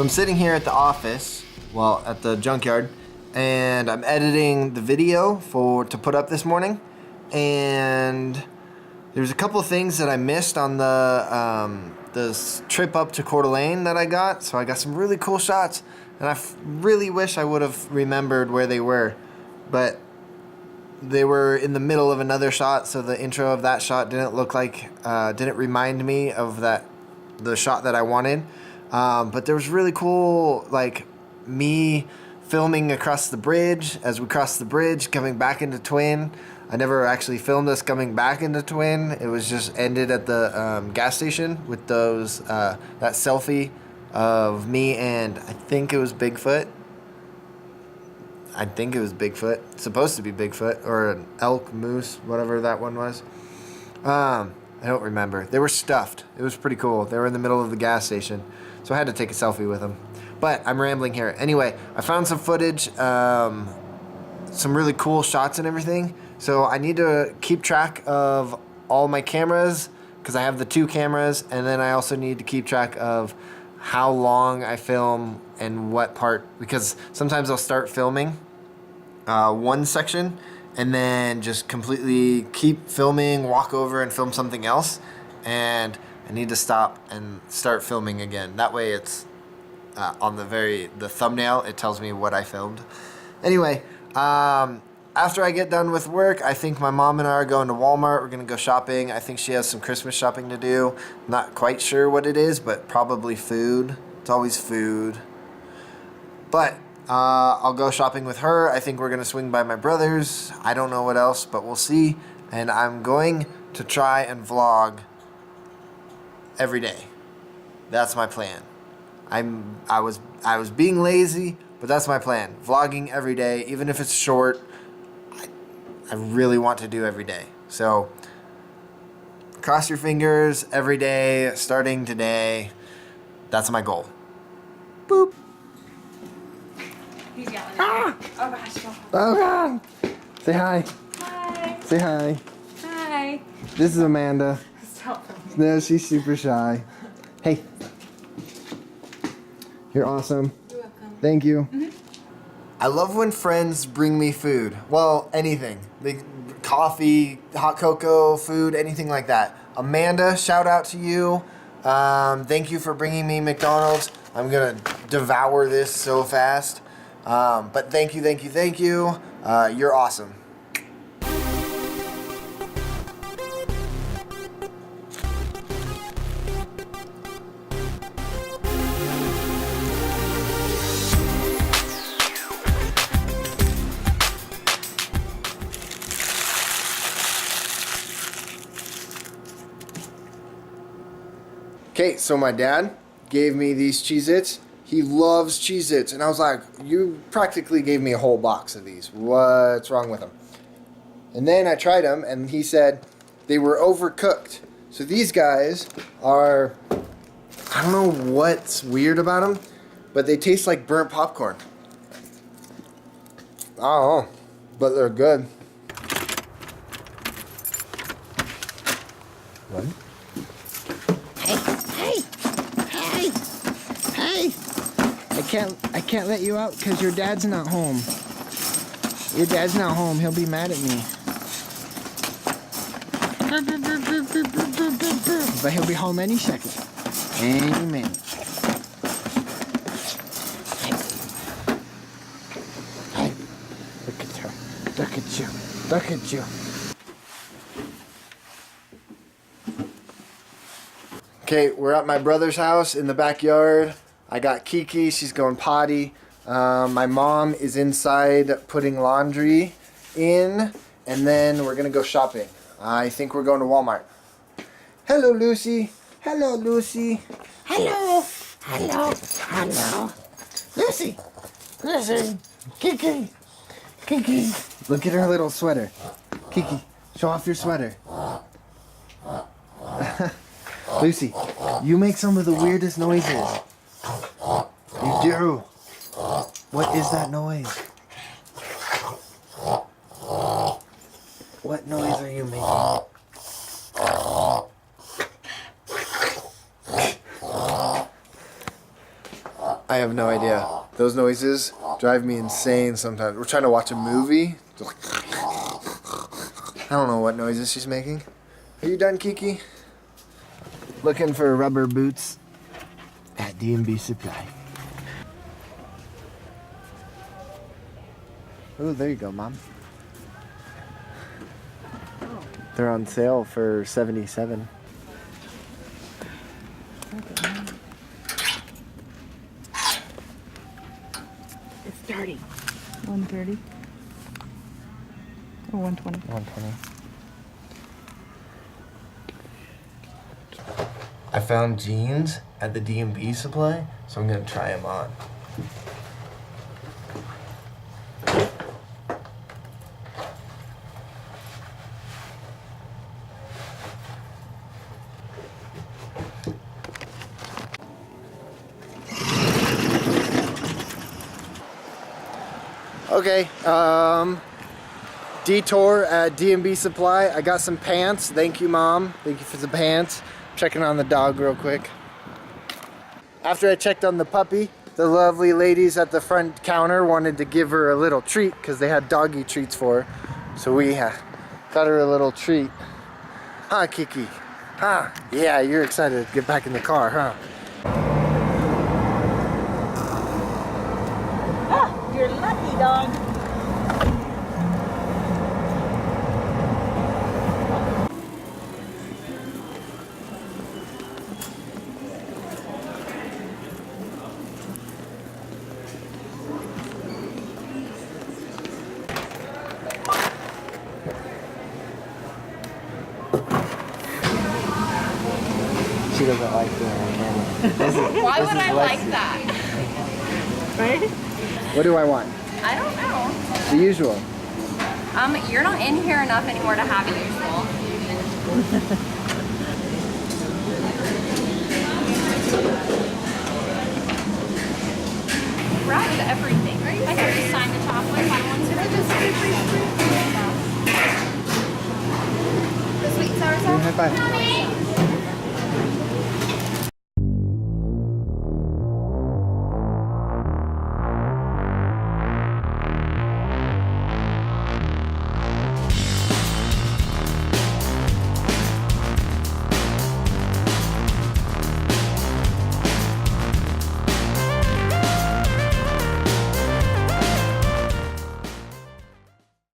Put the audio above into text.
So I'm sitting here at the office, well, at the junkyard, and I'm editing the video to put up this morning. And there's a couple things that I missed on the trip up to Coeur d'Alene that I got. So I got some really cool shots, and I really wish I would have remembered where they were, but they were in the middle of another shot, so the intro of that shot didn't remind me of the shot that I wanted. But there was really cool, like, me filming across the bridge as we crossed the bridge, coming back into Twin. I never actually filmed us coming back into Twin. It was just ended at the gas station with those that selfie of me and I think it was Bigfoot. It's supposed to be Bigfoot or an elk, moose, whatever that one was. I don't remember. They were stuffed. It was pretty cool. They were in the middle of the gas station, so I had to take a selfie with them. But I'm rambling here. Anyway, I found some footage, some really cool shots and everything. So I need to keep track of all my cameras because I have the 2 cameras, and then I also need to keep track of how long I film and what part, because sometimes I'll start filming one section and then just completely keep filming, walk over and film something else, and I need to stop and start filming again. That way it's on the thumbnail, it tells me what I filmed. Anyway, after I get done with work, I think my mom and I are going to Walmart. We're going to go shopping. I think she has some Christmas shopping to do. Not quite sure what it is, but probably food. It's always food. But I'll go shopping with her. I think we're going to swing by my brother's. I don't know what else, but we'll see. And I'm going to try and vlog every day. That's my plan. I was being lazy, but that's my plan. Vlogging every day, even if it's short. I really want to do every day. So cross your fingers every day, starting today. That's my goal. Boop. He's yelling. Ah! Oh gosh. Oh God. Say hi. Hi. Say hi. Hi. This is Amanda. Stop filming. No, she's super shy. Hey. You're awesome. You're welcome. Thank you. Mm-hmm. I love when friends bring me food. Well, anything. Coffee, hot cocoa, food, anything like that. Amanda, shout out to you. Thank you for bringing me McDonald's. I'm going to devour this so fast. But thank you. You're awesome. Okay, so my dad gave me these Cheez-Its. He loves Cheez-Its. And I was like, you practically gave me a whole box of these. What's wrong with them? And then I tried them, and he said they were overcooked. So these guys are, I don't know what's weird about them, but they taste like burnt popcorn. I don't know, but they're good. What? I can't let you out because your dad's not home. Your dad's not home. He'll be mad at me. But he'll be home any second. Any minute. Hey. Look at her. Look at you. Look at you. Okay, we're at my brother's house in the backyard. I got Kiki, she's going potty. My mom is inside putting laundry in, and then we're gonna go shopping. I think we're going to Walmart. Hello, Lucy. Hello, Lucy. Hello. Hello. Hello. Lucy. Lucy. Kiki. Kiki. Look at her little sweater. Kiki, show off your sweater. Lucy, you make some of the weirdest noises. You do. What is that noise? What noise are you making? I have no idea. Those noises drive me insane sometimes. We're trying to watch a movie. I don't know what noises she's making. Are you done, Kiki? Looking for rubber boots at D&B Supply. Oh, there you go, Mom. They're on sale for $77. It's dirty. 130. Or 120. 120. I found jeans at the D&B Supply, so I'm gonna try them on. Okay, detour at D&B Supply. I got some pants. Thank you, Mom. Thank you for the pants. Checking on the dog real quick. After I checked on the puppy, the lovely ladies at the front counter wanted to give her a little treat because they had doggy treats for her. So we got her a little treat. Huh, Kiki? Huh? Yeah, you're excited to get back in the car, huh? Ah, you're lucky, dog. She doesn't like doing it on camera. Why would I like that? Right? What do I want? I don't know. The usual. You're not in here enough anymore to have a usual. We're out of everything. I can just sign the top one. I want to just the sweet and sour sauce. High five.